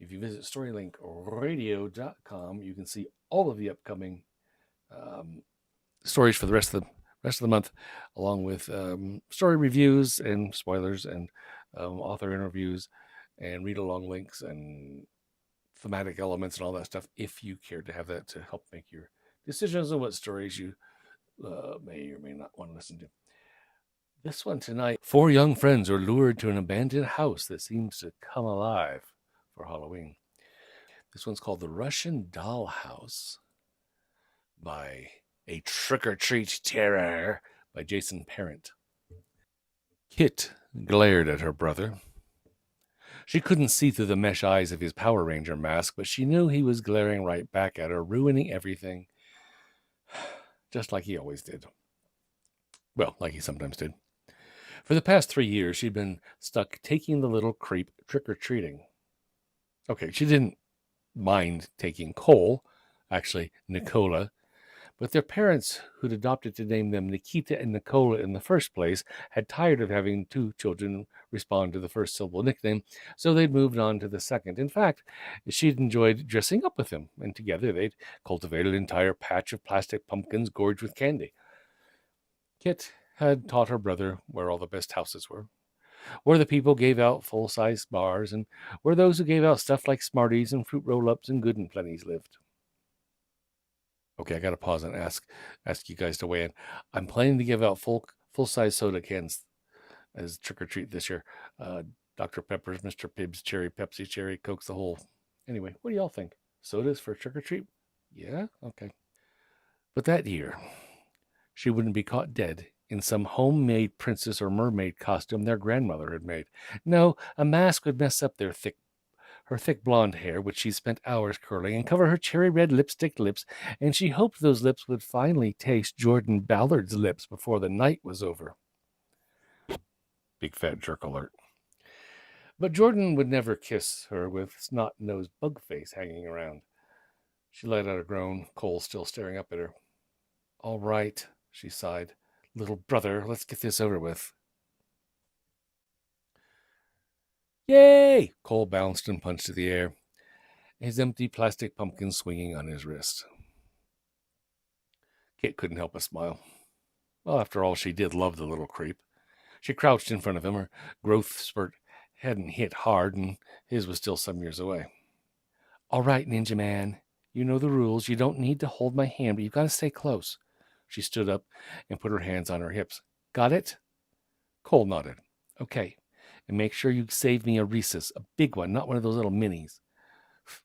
If you visit StorylinkRadio.com, you can see all of the upcoming stories for the rest of the month, along with story reviews and spoilers and author interviews and read along links and thematic elements and all that stuff. If you care to have that to help make your decisions on what stories you may or may not want to listen to. This one tonight, 4 young friends are lured to an abandoned house that seems to come alive for Halloween. This one's called The Russian Dollhouse by A Trick-or-Treat Terror by Jason Parent. Kit glared at her brother. She couldn't see through the mesh eyes of his Power Ranger mask, but she knew he was glaring right back at her, ruining everything, just like he always did. Well, like he sometimes did. For the past 3 years, she'd been stuck taking the little creep trick-or-treating. Okay, she didn't mind taking Cole, actually Nicola, but their parents, who'd adopted to name them Nikita and Nicola in the first place, had tired of having 2 children respond to the first syllable nickname, so they'd moved on to the second. In fact, she'd enjoyed dressing up with him, and together they'd cultivated an entire patch of plastic pumpkins gorged with candy. Kit had taught her brother where all the best houses were, where the people gave out full-size bars, and where those who gave out stuff like Smarties and fruit roll-ups and Good and Plenty's lived. Okay, I got to pause and ask you guys to weigh in. I'm planning to give out full-size soda cans as trick-or-treat this year. Dr. Pepper's, Mr. Pibbs, Cherry, Pepsi, Cherry, Coke's the whole. Anyway, what do y'all think? Sodas for trick-or-treat? Yeah? Okay. But that year, she wouldn't be caught dead in some homemade princess or mermaid costume their grandmother had made. No, a mask would mess up her thick blonde hair, which she spent hours curling, and cover her cherry red lipstick lips, and she hoped those lips would finally taste Jordan Ballard's lips before the night was over. Big fat jerk alert. But Jordan would never kiss her with snot-nosed bug face hanging around. She let out a groan, Cole still staring up at her. All right, she sighed. Little brother, let's get this over with. Yay! Cole bounced and punched to the air, his empty plastic pumpkin swinging on his wrist. Kit couldn't help but smile. Well, after all, she did love the little creep. She crouched in front of him. Her growth spurt hadn't hit hard, and his was still some years away. All right, Ninja Man. You know the rules. You don't need to hold my hand, but you've got to stay close. She stood up and put her hands on her hips. Got it? Cole nodded. Okay. And make sure you save me a Reese's, a big one, not one of those little minis.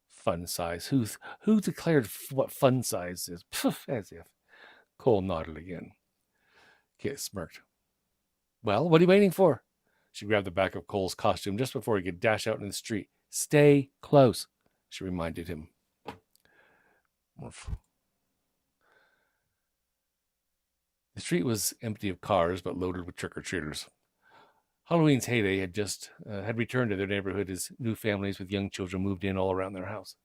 Fun size. Who declared what fun size is? Pff, as if. Cole nodded again. Kit smirked. Well, what are you waiting for? She grabbed the back of Cole's costume just before he could dash out in the street. Stay close, she reminded him. The street was empty of cars, but loaded with trick-or-treaters. Halloween's heyday had returned to their neighborhood as new families with young children moved in all around their house.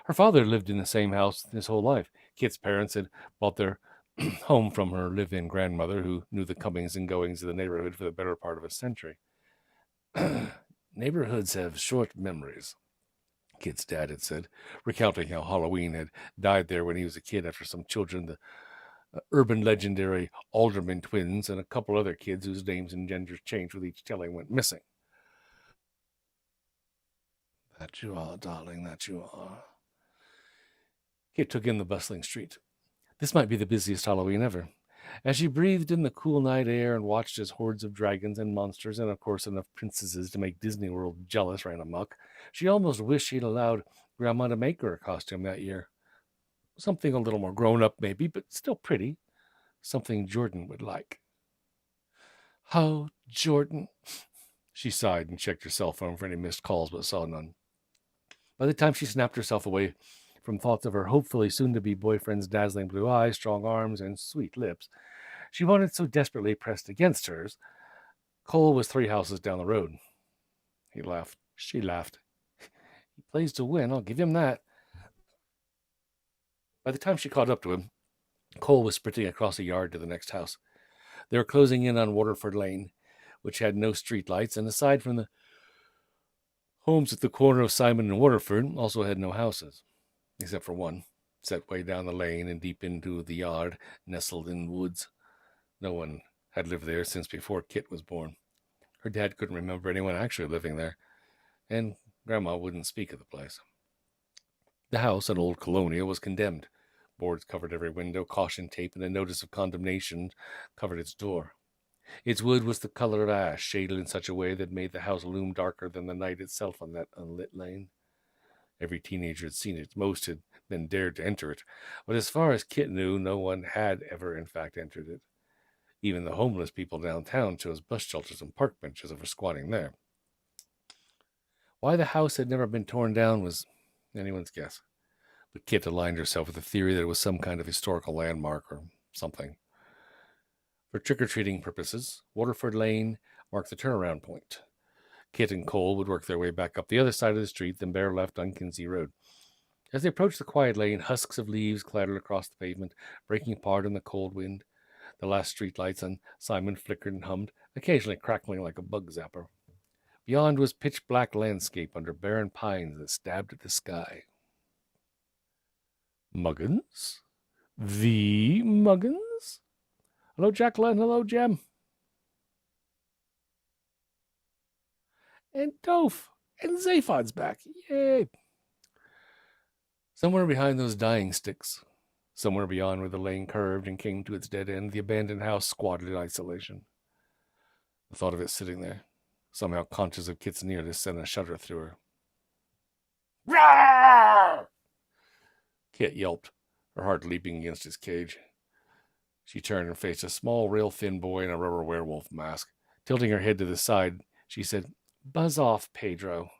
Her father lived in the same house his whole life. Kit's parents had bought their home from her live-in grandmother, who knew the comings and goings of the neighborhood for the better part of a century. Neighborhoods have short memories, Kit's dad had said, recounting how Halloween had died there when he was a kid after some children, the urban legendary Alderman twins, and a couple other kids whose names and genders changed with each telling went missing. That you are, darling, that you are. Kit took in the bustling street. This might be the busiest Halloween ever. As she breathed in the cool night air and watched as hordes of dragons and monsters, and of course enough princesses to make Disney World jealous, ran amok, she almost wished she'd allowed Grandma to make her a costume that year. Something a little more grown-up, maybe, but still pretty. Something Jordan would like. Oh, Jordan. She sighed and checked her cell phone for any missed calls, but saw none. By the time she snapped herself away from thoughts of her hopefully soon-to-be boyfriend's dazzling blue eyes, strong arms, and sweet lips, she wanted so desperately pressed against hers, Cole was 3 houses down the road. He laughed. She laughed. He plays to win, I'll give him that. By the time she caught up to him, Cole was sprinting across the yard to the next house. They were closing in on Waterford Lane, which had no street lights, and aside from the Homes at the corner of Simon and Waterford also had no houses, except for one, set way down the lane and deep into the yard, nestled in woods. No one had lived there since before Kit was born. Her dad couldn't remember anyone actually living there, and Grandma wouldn't speak of the place. The house, an old colonial, was condemned. Boards covered every window, caution tape and a notice of condemnation covered its door. Its wood was the color of ash, shaded in such a way that made the house loom darker than the night itself on that unlit lane. Every teenager had seen it. Most had been dared to enter it, but as far as Kit knew, no one had ever in fact entered it. Even the homeless people downtown chose bus shelters and park benches over squatting there. Why the house had never been torn down was anyone's guess, but Kit aligned herself with the theory that it was some kind of historical landmark or something. For trick-or-treating purposes, Waterford Lane marked the turnaround point. Kit and Cole would work their way back up the other side of the street, then bear left on Kinsey Road. As they approached the quiet lane, husks of leaves clattered across the pavement, breaking apart in the cold wind. The last streetlights on Simon flickered and hummed, occasionally crackling like a bug zapper. Beyond was pitch-black landscape under barren pines that stabbed at the sky. Muggins? The Muggins? Hello, Jacqueline. Hello, Jem. And Toph. And Zaphod's back. Yay. Somewhere behind those dying sticks, somewhere beyond where the lane curved and came to its dead end, the abandoned house squatted in isolation. The thought of it sitting there, somehow conscious of Kit's nearness, sent a shudder through her. Rawr! Kit yelped, her heart leaping against his cage. She turned and faced a small, rail-thin boy in a rubber werewolf mask. Tilting her head to the side, she said, "Buzz off, Pedro."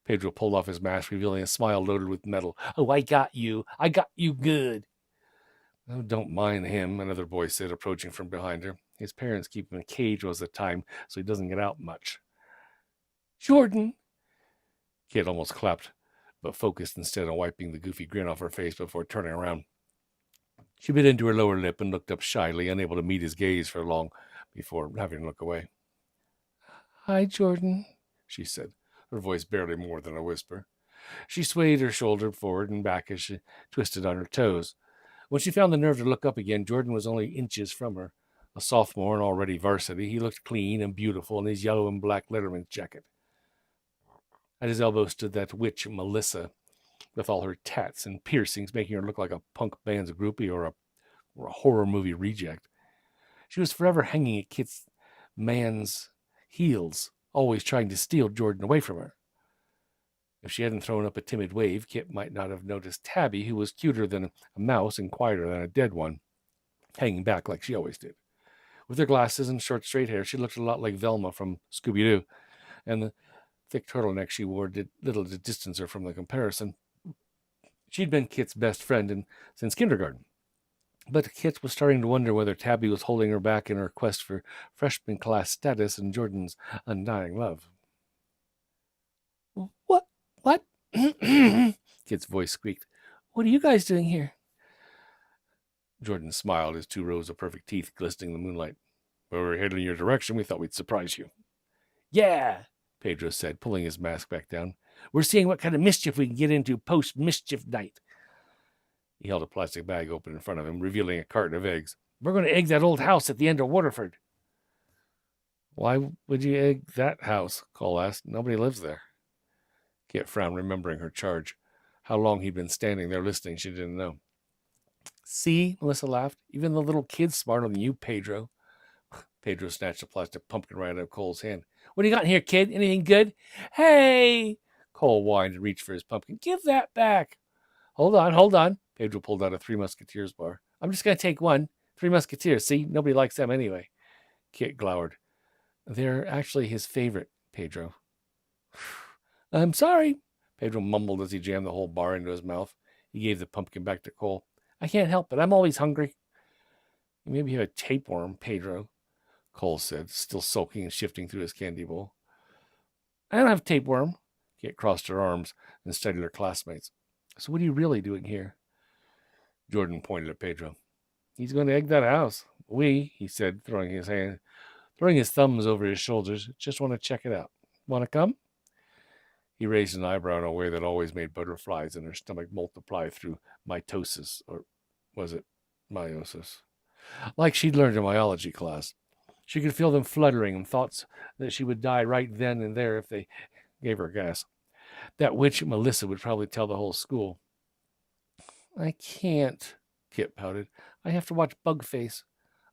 Pedro pulled off his mask, revealing a smile loaded with metal. "Oh, I got you. I got you good." "Oh, don't mind him," another boy said, approaching from behind her. "His parents keep him in a cage most of the time, so he doesn't get out much." "Jordan!" Kit almost clapped, but focused instead on wiping the goofy grin off her face before turning around. She bit into her lower lip and looked up shyly, unable to meet his gaze for long before having to look away. "Hi, Jordan," she said, her voice barely more than a whisper. She swayed her shoulder forward and back as she twisted on her toes. When she found the nerve to look up again, Jordan was only inches from her. A sophomore and already varsity, he looked clean and beautiful in his yellow and black letterman's jacket. At his elbow stood that witch, Melissa, with all her tats and piercings, making her look like a punk band's groupie or a horror movie reject. She was forever hanging at Kit's man's heels, always trying to steal Jordan away from her. If she hadn't thrown up a timid wave, Kit might not have noticed Tabby, who was cuter than a mouse and quieter than a dead one, hanging back like she always did. With her glasses and short straight hair, she looked a lot like Velma from Scooby-Doo, and the thick turtleneck she wore did little to distance her from the comparison. She'd been Kit's best friend since kindergarten, but Kit was starting to wonder whether Tabby was holding her back in her quest for freshman class status and Jordan's undying love. What? Kit's voice squeaked. "What are you guys doing here?" Jordan smiled, his 2 rows of perfect teeth glistening in the moonlight. "Well, we're heading in your direction. We thought we'd surprise you." "Yeah," Pedro said, pulling his mask back down. "We're seeing what kind of mischief we can get into post-mischief night." He held a plastic bag open in front of him, revealing a carton of eggs. "We're going to egg that old house at the end of Waterford." "Why would you egg that house?" Cole asked. "Nobody lives there." Kit frowned, remembering her charge. How long he'd been standing there listening, she didn't know. "See," Melissa laughed. "Even the little kid's smarter than you, Pedro." Pedro snatched a plastic pumpkin right out of Cole's hand. "What do you got in here, kid? Anything good?" "Hey!" Cole whined and reached for his pumpkin. "Give that back." Hold on. Pedro pulled out a Three Musketeers bar. "I'm just going to take one. Three Musketeers, see? Nobody likes them anyway." Kit glowered. "They're actually his favorite, Pedro." "I'm sorry," Pedro mumbled as he jammed the whole bar into his mouth. He gave the pumpkin back to Cole. "I can't help it. I'm always hungry." "You maybe have a tapeworm, Pedro," Cole said, still sulking and shifting through his candy bowl. "I don't have tapeworm." Kit crossed her arms and studied her classmates. "So what are you really doing here?" Jordan pointed at Pedro. "He's going to egg that house. He said, throwing his thumbs over his shoulders, "just want to check it out. Want to come?" He raised an eyebrow in a way that always made butterflies in her stomach multiply through mitosis, or was it meiosis? Like she'd learned in biology class. She could feel them fluttering and thoughts that she would die right then and there if they gave her gas. That witch Melissa would probably tell the whole school. I can't, Kit pouted. I have to watch Bugface.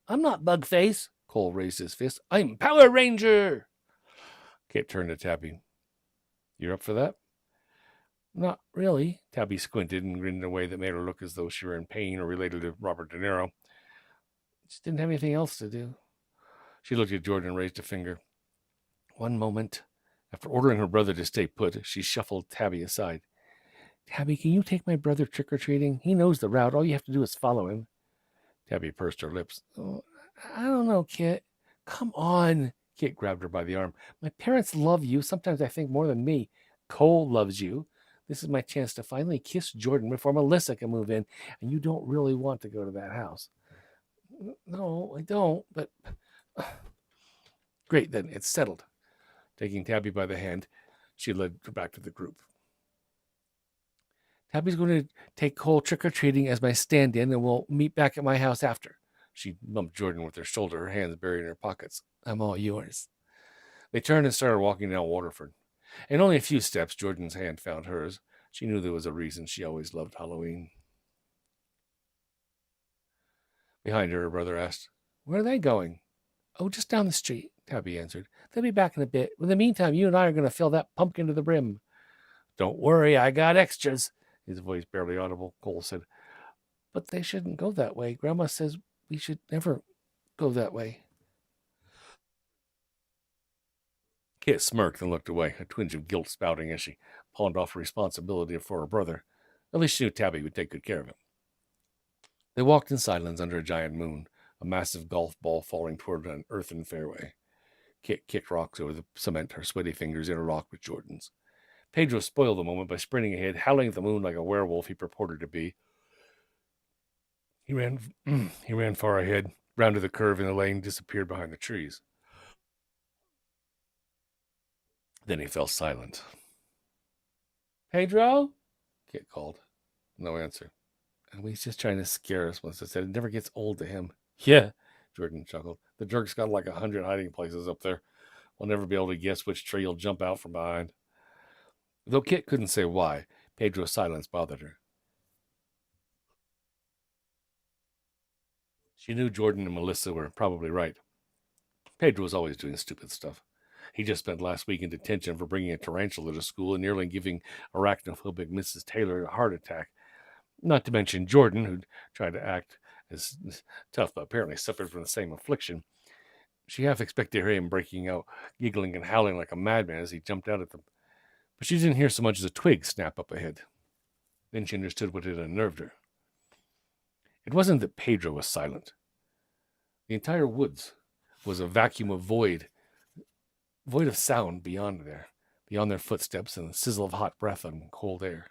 I'm not Bugface. Cole raised his fist. I'm Power Ranger. Kit turned to Tabby. You're up for that? Not really. Tabby squinted and grinned in a way that made her look as though she were in pain or related to Robert De Niro. Just didn't have anything else to do. She looked at Jordan and raised a finger. One moment. After ordering her brother to stay put, she shuffled Tabby aside. Tabby, can you take my brother trick-or-treating? He knows the route. All you have to do is follow him. Tabby pursed her lips. Oh, I don't know, Kit. Come on. Kit grabbed her by the arm. My parents love you. Sometimes I think more than me. Cole loves you. This is my chance to finally kiss Jordan before Melissa can move in, and you don't really want to go to that house. No, I don't, but... Great, then. It's settled. Taking Tabby by the hand, she led her back to the group. Tabby's going to take Cole trick-or-treating as my stand-in, and we'll meet back at my house after. She bumped Jordan with her shoulder, her hands buried in her pockets. I'm all yours. They turned and started walking down Waterford. In only a few steps, Jordan's hand found hers. She knew there was a reason she always loved Halloween. Behind her brother asked, Where are they going? Oh, just down the street, Tabby answered. They'll be back in a bit. In the meantime, you and I are going to fill that pumpkin to the brim. Don't worry, I got extras. His voice barely audible, Cole said. But they shouldn't go that way. Grandma says we should never go that way. Kit smirked and looked away, a twinge of guilt spouting as she pawned off her responsibility for her brother. At least she knew Tabby would take good care of him. They walked in silence under a giant moon, a massive golf ball falling toward an earthen fairway. Kit kicked rocks over the cement, her sweaty fingers interlocked with Jordan's. Pedro spoiled the moment by sprinting ahead, howling at the moon like a werewolf he purported to be. He ran far ahead, rounded the curve in the lane, disappeared behind the trees. Then he fell silent. Pedro? Kit called. No answer. Oh, he's just trying to scare us, Melissa said. It never gets old to him. Yeah, Jordan chuckled. The jerk's got like 100 hiding places up there. We'll never be able to guess which tree he'll jump out from behind. Though Kit couldn't say why, Pedro's silence bothered her. She knew Jordan and Melissa were probably right. Pedro was always doing stupid stuff. He just spent last week in detention for bringing a tarantula to school and nearly giving arachnophobic Mrs. Taylor a heart attack. Not to mention Jordan, who'd tried to act as tough but apparently suffered from the same affliction. She half expected to hear him breaking out, giggling and howling like a madman as he jumped out at them. But she didn't hear so much as a twig snap up ahead. Then she understood what had unnerved her. It wasn't that Pedro was silent. The entire woods was a vacuum of void of sound beyond their footsteps and the sizzle of hot breath on cold air.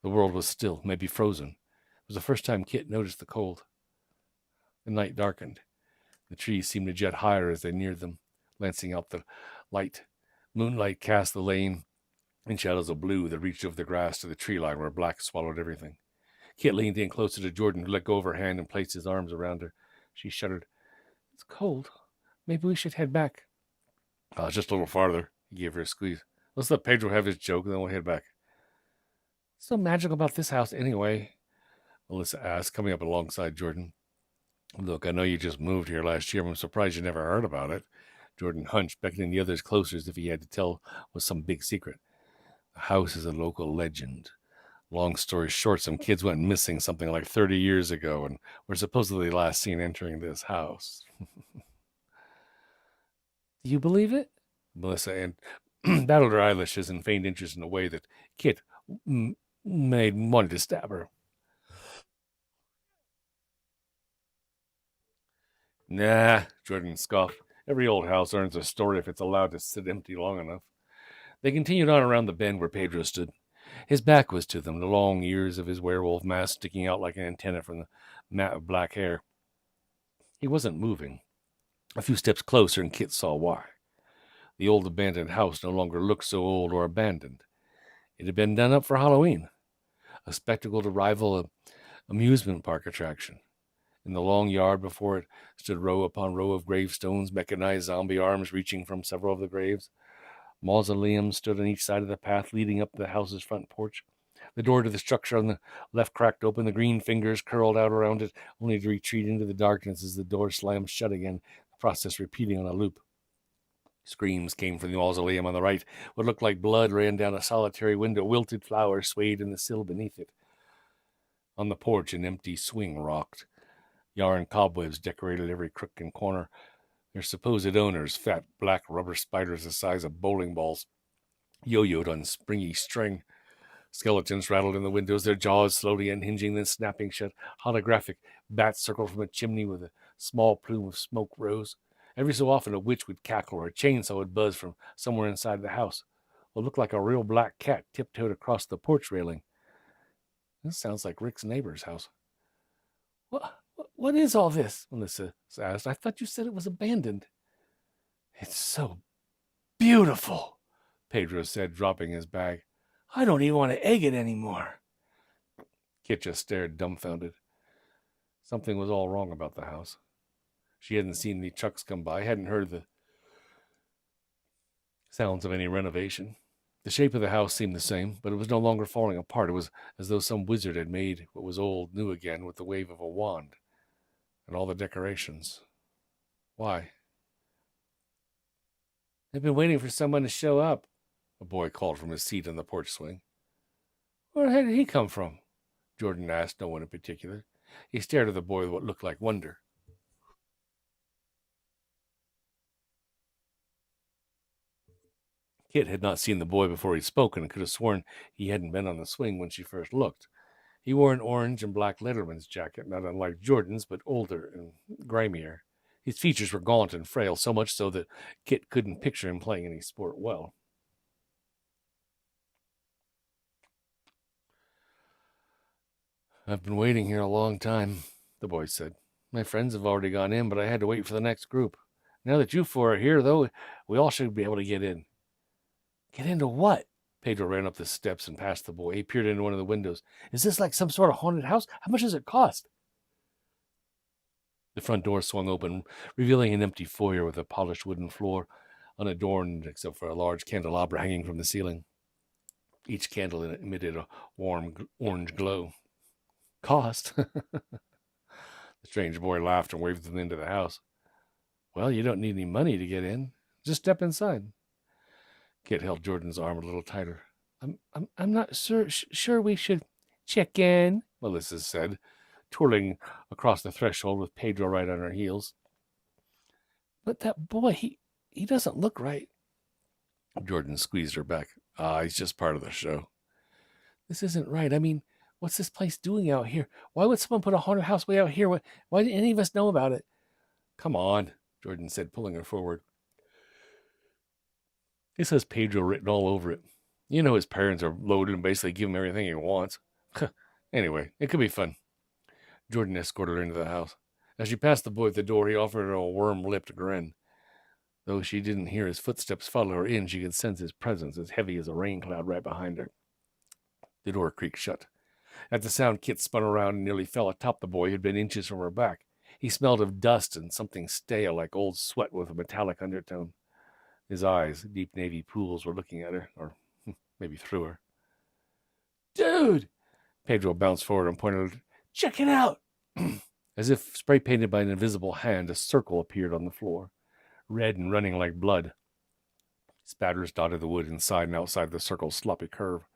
The world was still, maybe frozen. It was the first time Kit noticed the cold. The night darkened. The trees seemed to jet higher as they neared them, lancing out the light. Moonlight cast the lane in shadows of blue that reached over the grass to the tree line where black swallowed everything. Kit leaned in closer to Jordan, who let go of her hand and placed his arms around her. She shuddered. It's cold. Maybe we should head back. Just a little farther. He gave her a squeeze. Let's let Pedro have his joke, and then we'll head back. What's so magical about this house, anyway? Melissa asked, coming up alongside Jordan. Look, I know you just moved here last year, but I'm surprised you never heard about it. Jordan hunched, beckoning the others closer as if he had to tell was some big secret. The house is a local legend. Long story short, some kids went missing something like 30 years ago and were supposedly last seen entering this house. Do you believe it? Melissa battled her eyelashes and feigned interest in a way that Kit wanted to stab her. Nah, Jordan scoffed. Every old house earns a story if it's allowed to sit empty long enough. They continued on around the bend where Pedro stood. His back was to them, the long ears of his werewolf mask sticking out like an antenna from the mat of black hair. He wasn't moving. A few steps closer, and Kit saw why. The old abandoned house no longer looked so old or abandoned. It had been done up for Halloween, a spectacle to rival an amusement park attraction. In the long yard before it stood row upon row of gravestones, mechanized zombie arms reaching from several of the graves. Mausoleums stood on each side of the path leading up the house's front porch. The door to the structure on the left cracked open, the green fingers curled out around it, only to retreat into the darkness as the door slammed shut again, the process repeating on a loop. Screams came from the mausoleum on the right. What looked like blood ran down a solitary window. Wilted flowers swayed in the sill beneath it. On the porch, an empty swing rocked. Yarn cobwebs decorated every crook and corner. Their supposed owners, fat black rubber spiders the size of bowling balls, yo-yoed on springy string. Skeletons rattled in the windows, their jaws slowly unhinging, then snapping shut. Holographic bats circled from a chimney with a small plume of smoke rose. Every so often a witch would cackle or a chainsaw would buzz from somewhere inside the house. What looked like a real black cat tiptoed across the porch railing. This sounds like Rick's neighbor's house. What is all this? Melissa asked. I thought you said it was abandoned. It's so beautiful, Pedro said, dropping his bag. I don't even want to egg it anymore. Kit just stared dumbfounded. Something was all wrong about the house. She hadn't seen any trucks come by, hadn't heard the sounds of any renovation. The shape of the house seemed the same, but it was no longer falling apart. It was as though some wizard had made what was old new again with the wave of a wand. And all the decorations. Why? I've been waiting for someone to show up, a boy called from his seat on the porch swing. Where did he come from? Jordan asked no one in particular. He stared at the boy with what looked like wonder. Kit had not seen the boy before he spoke and could have sworn he hadn't been on the swing when she first looked. He wore an orange and black letterman's jacket, not unlike Jordan's, but older and grimier. His features were gaunt and frail, so much so that Kit couldn't picture him playing any sport well. I've been waiting here a long time, the boy said. My friends have already gone in, but I had to wait for the next group. Now that you four are here, though, we all should be able to get in. Get into what? Pedro ran up the steps and past the boy. He peered into one of the windows. Is this like some sort of haunted house? How much does it cost? The front door swung open, revealing an empty foyer with a polished wooden floor, unadorned except for a large candelabra hanging from the ceiling. Each candle emitted a warm orange glow. Cost? The strange boy laughed and waved them into the house. Well, you don't need any money to get in. Just step inside. Kit held Jordan's arm a little tighter. I'm not sure we should check in, Melissa said, twirling across the threshold with Pedro right on her heels. But that boy, he doesn't look right. Jordan squeezed her back. He's just part of the show. This isn't right. I mean, what's this place doing out here? Why would someone put a haunted house way out here? Why didn't any of us know about it? Come on, Jordan said, pulling her forward. It says Pedro written all over it. You know his parents are loaded and basically give him everything he wants. Anyway, it could be fun. Jordan escorted her into the house. As she passed the boy at the door, he offered her a worm-lipped grin. Though she didn't hear his footsteps follow her in, she could sense his presence, as heavy as a rain cloud right behind her. The door creaked shut. At the sound, Kit spun around and nearly fell atop the boy who had been inches from her back. He smelled of dust and something stale, like old sweat with a metallic undertone. His eyes, deep navy pools, were looking at her, or maybe through her. Dude! Pedro bounced forward and pointed. Check it out! As if spray-painted by an invisible hand, a circle appeared on the floor, red and running like blood. Spatters dotted the wood inside and outside the circle's sloppy curve.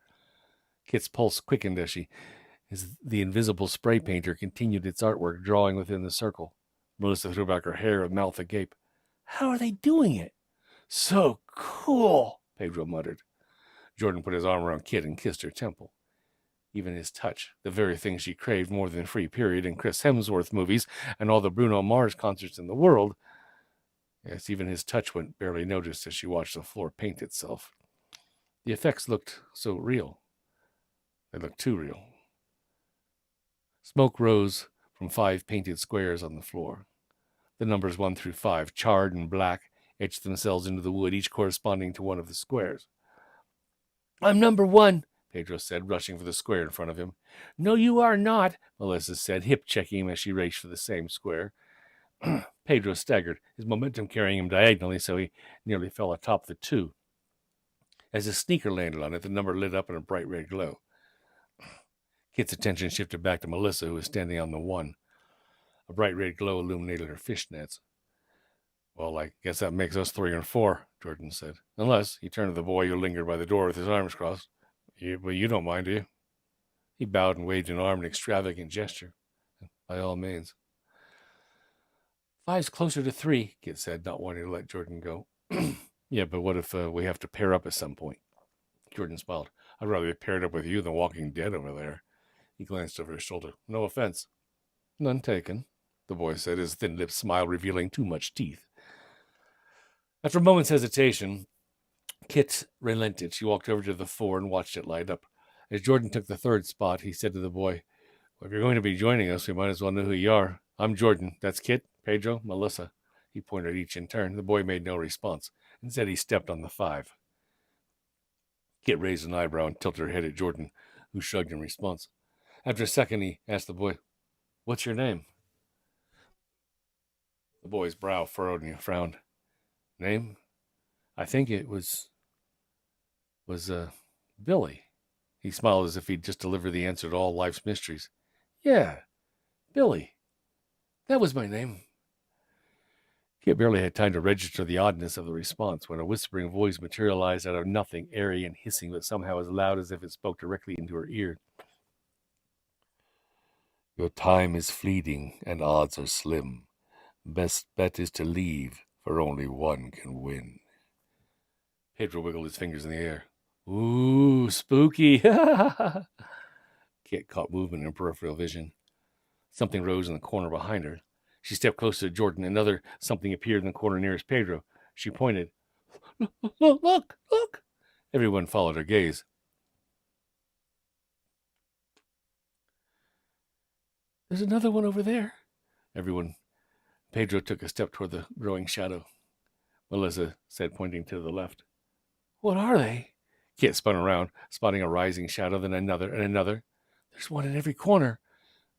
Kit's pulse quickened as the invisible spray painter continued its artwork, drawing within the circle. Melissa threw back her hair with mouth agape. How are they doing it? So cool, Pedro muttered. Jordan put his arm around Kit and kissed her temple. Even his touch, the very thing she craved more than free period in Chris Hemsworth movies and all the Bruno Mars concerts in the world. Yes, even his touch went barely noticed as she watched the floor paint itself. The effects looked so real. They looked too real. Smoke rose from 5 painted squares on the floor. The numbers 1 through 5, charred and black, etched themselves into the wood, each corresponding to one of the squares. I'm number 1, Pedro said, rushing for the square in front of him. No, you are not, Melissa said, hip-checking him as she raced for the same square. Pedro staggered, his momentum carrying him diagonally so he nearly fell atop the two. As his sneaker landed on it, the number lit up in a bright red glow. Kit's attention shifted back to Melissa, who was standing on the 1. A bright red glow illuminated her fishnets. Well, I guess that makes us 3 and 4, Jordan said. Unless, he turned to the boy who lingered by the door with his arms crossed. But you don't mind, do you? He bowed and waved an arm in an extravagant gesture. By all means. 5's closer to 3, Kit said, not wanting to let Jordan go. Yeah, but what if we have to pair up at some point? Jordan smiled. I'd rather be paired up with you than Walking Dead over there. He glanced over his shoulder. No offense. None taken, the boy said, his thin lips smile revealing too much teeth. After a moment's hesitation, Kit relented. She walked over to the 4 and watched it light up. As Jordan took the 3rd spot, he said to the boy, well, if you're going to be joining us, we might as well know who you are. I'm Jordan. That's Kit, Pedro, Melissa. He pointed at each in turn. The boy made no response. Instead, he stepped on the 5. Kit raised an eyebrow and tilted her head at Jordan, who shrugged in response. After a second, he asked the boy, what's your name? The boy's brow furrowed and he frowned. Name? I think it was Billy. He smiled as if he'd just delivered the answer to all life's mysteries. Yeah, Billy. That was my name. Kit barely had time to register the oddness of the response when a whispering voice materialized out of nothing, airy and hissing, but somehow as loud as if it spoke directly into her ear. Your time is fleeting and odds are slim. Best bet is to leave, for only one can win. Pedro wiggled his fingers in the air. Ooh, spooky. Kit caught movement in her peripheral vision. Something rose in the corner behind her. She stepped closer to Jordan. Another something appeared in the corner nearest Pedro. She pointed. Look! Everyone followed her gaze. There's another one over there. Pedro took a step toward the growing shadow. Melissa said, pointing to the left. What are they? Kit spun around, spotting a rising shadow, then another and another. There's one in every corner.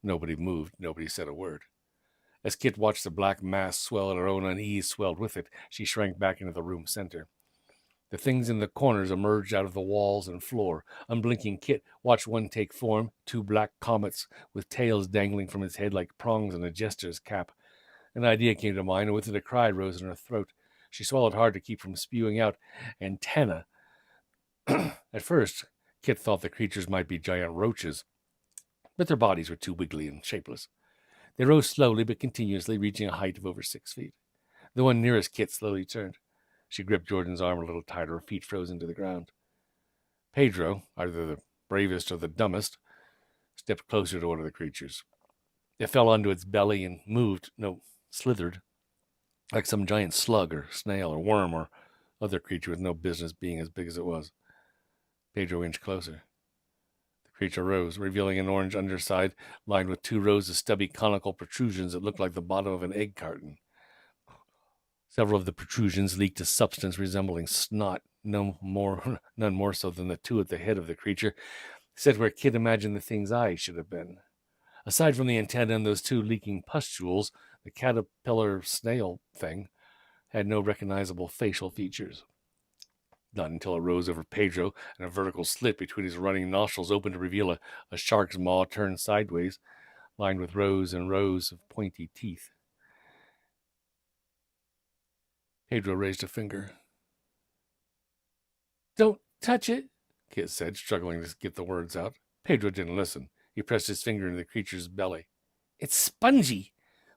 Nobody moved. Nobody said a word. As Kit watched the black mass swell and her own unease swelled with it, she shrank back into the room's center. The things in the corners emerged out of the walls and floor. Unblinking, Kit watched one take form, 2 black comets with tails dangling from his head like prongs in a jester's cap. An idea came to mind, and with it a cry rose in her throat. She swallowed hard to keep from spewing out antenna. At first, Kit thought the creatures might be giant roaches, but their bodies were too wiggly and shapeless. They rose slowly but continuously, reaching a height of over 6 feet. The one nearest Kit slowly turned. She gripped Jordan's arm a little tighter, her feet frozen to the ground. Pedro, either the bravest or the dumbest, stepped closer to one of the creatures. It fell onto its belly and slithered, like some giant slug or snail or worm or other creature with no business being as big as it was. Pedro inched closer. The creature rose, revealing an orange underside lined with 2 rows of stubby conical protrusions that looked like the bottom of an egg carton. Several of the protrusions leaked a substance resembling snot, none more so than the 2 at the head of the creature, set where Kit imagined the thing's eyes should have been. Aside from the antenna and those 2 leaking pustules, the caterpillar snail thing had no recognizable facial features. Not until it rose over Pedro and a vertical slit between his running nostrils opened to reveal a shark's maw turned sideways, lined with rows and rows of pointy teeth. Pedro raised a finger. Don't touch it, Kit said, struggling to get the words out. Pedro didn't listen. He pressed his finger into the creature's belly. It's spongy.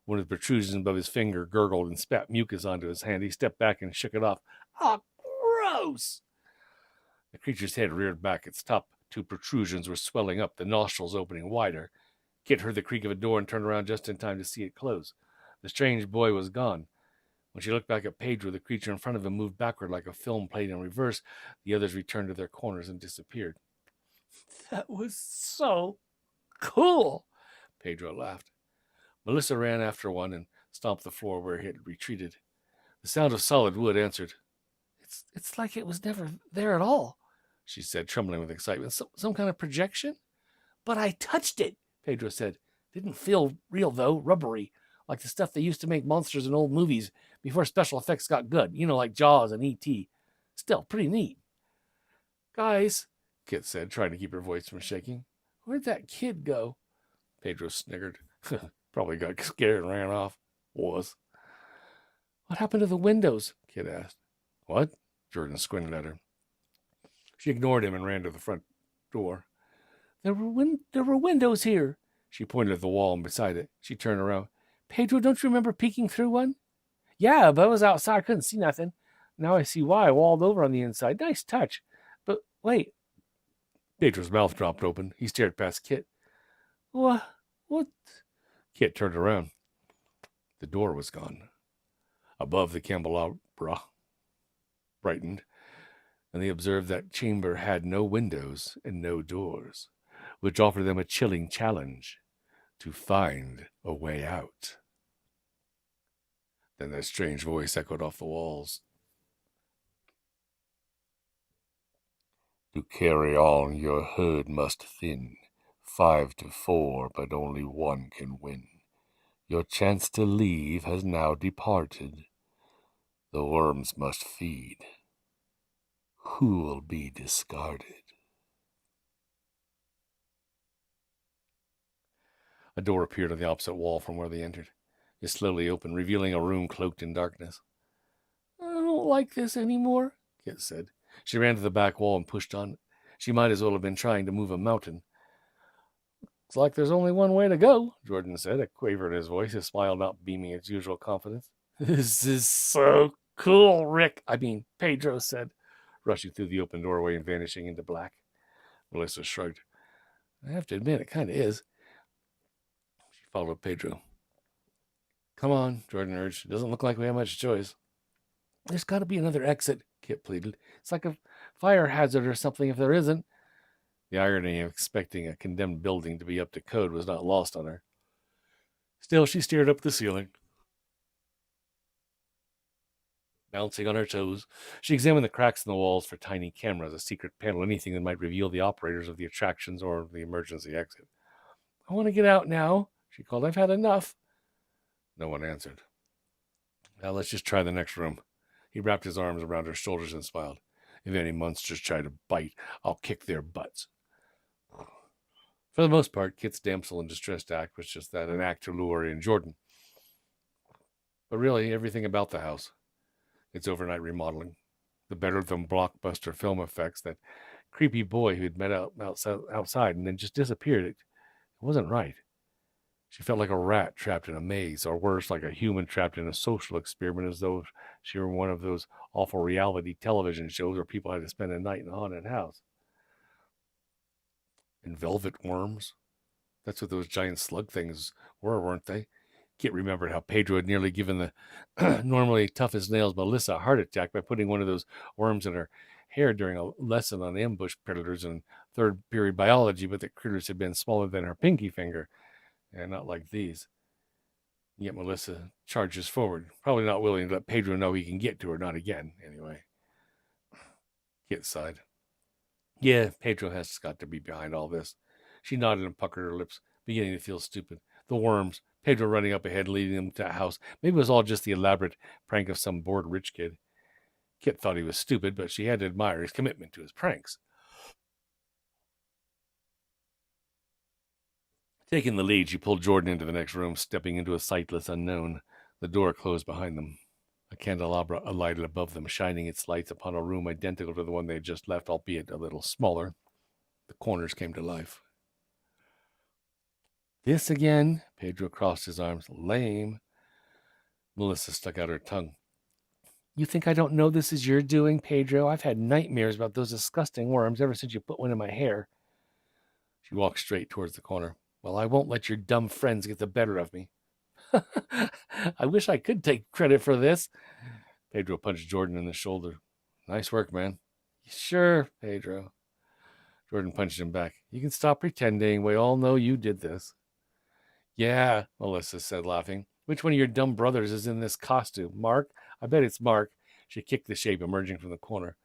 One of the protrusions above his finger gurgled and spat mucus onto his hand. He stepped back and shook it off. Ah, gross! The creature's head reared back. Its top 2 protrusions were swelling up, the nostrils opening wider. Kit heard the creak of a door and turned around just in time to see it close. The strange boy was gone. When she looked back at Pedro, the creature in front of him moved backward like a film played in reverse. The others returned to their corners and disappeared. That was so cool, Pedro laughed. Melissa ran after one and stomped the floor where it had retreated. The sound of solid wood answered. It's like it was never there at all, she said, trembling with excitement. Some kind of projection? But I touched it, Pedro said. Didn't feel real, though, rubbery, like the stuff they used to make monsters in old movies before special effects got good, like Jaws and E.T. Still, pretty neat. Guys, Kit said, trying to keep her voice from shaking, where'd that kid go? Pedro sniggered. Probably got scared and ran off. Was. What happened to the windows? Kit asked. What? Jordan squinted at her. She ignored him and ran to the front door. There were windows here. She pointed at the wall and beside it. She turned around. Pedro, don't you remember peeking through one? Yeah, but I was outside. I couldn't see nothing. Now I see why. Walled over on the inside. Nice touch. But wait. Pedro's mouth dropped open. He stared past Kit. What? Kit turned around. The door was gone. Above, the candelabra brightened, and they observed that chamber had no windows and no doors, which offered them a chilling challenge to find a way out. Then that strange voice echoed off the walls. To carry on, your herd must thin. 5 to 4, but only one can win. Your chance to leave has now departed. The worms must feed. Who will be discarded? A door appeared on the opposite wall from where they entered. It slowly opened, revealing a room cloaked in darkness. I don't like this anymore, Kit said. She ran to the back wall and pushed on. She might as well have been trying to move a mountain. Looks like there's only one way to go, Jordan said, a quaver in his voice, his smile not beaming its usual confidence. This is so cool, Pedro said, rushing through the open doorway and vanishing into black. Melissa shrugged. I have to admit, it kind of is. She followed Pedro. Come on, Jordan urged. It doesn't look like we have much choice. There's got to be another exit, Kit pleaded. It's like a fire hazard or something if there isn't. The irony of expecting a condemned building to be up to code was not lost on her. Still, she stared up at the ceiling. Bouncing on her toes, she examined the cracks in the walls for tiny cameras, a secret panel, anything that might reveal the operators of the attractions or the emergency exit. I want to get out now, she called. I've had enough. No one answered. Now let's just try the next room. He wrapped his arms around her shoulders and smiled. If any monsters try to bite, I'll kick their butts. For the most part, Kit's damsel in distress act was just that, an act to lure in Jordan. But really, everything about the house, its overnight remodeling, the better-than-blockbuster film effects, that creepy boy who'd met outside and then just disappeared, it wasn't right. She felt like a rat trapped in a maze, or worse, like a human trapped in a social experiment, as though she were one of those awful reality television shows where people had to spend a night in a haunted house. And velvet worms? That's what those giant slug things were, weren't they? Kit remembered how Pedro had nearly given the normally tough as nails Melissa a heart attack by putting one of those worms in her hair during a lesson on ambush predators in third period biology, but the critters had been smaller than her pinky finger, and not like these. Yet Melissa charges forward, probably not willing to let Pedro know he can get to her, not again, anyway. Kit sighed. Yeah, Pedro has got to be behind all this. She nodded and puckered her lips, beginning to feel stupid. The worms, Pedro running up ahead, leading them to a house. Maybe it was all just the elaborate prank of some bored rich kid. Kit thought he was stupid, but she had to admire his commitment to his pranks. Taking the lead, she pulled Jordan into the next room, stepping into a sightless unknown. The door closed behind them. A candelabra alighted above them, shining its lights upon a room identical to the one they had just left, albeit a little smaller. The corners came to life. This again? Pedro crossed his arms. Lame. Melissa stuck out her tongue. You think I don't know this is your doing, Pedro? I've had nightmares about those disgusting worms ever since you put one in my hair. She walked straight towards the corner. Well, I won't let your dumb friends get the better of me. I wish I could take credit for this. Pedro punched Jordan in the shoulder. Nice work, man. Sure, Pedro. Jordan punched him back. You can stop pretending. We all know you did this. Yeah, Melissa said, laughing. Which one of your dumb brothers is in this costume? Mark? I bet it's Mark. She kicked the shape emerging from the corner.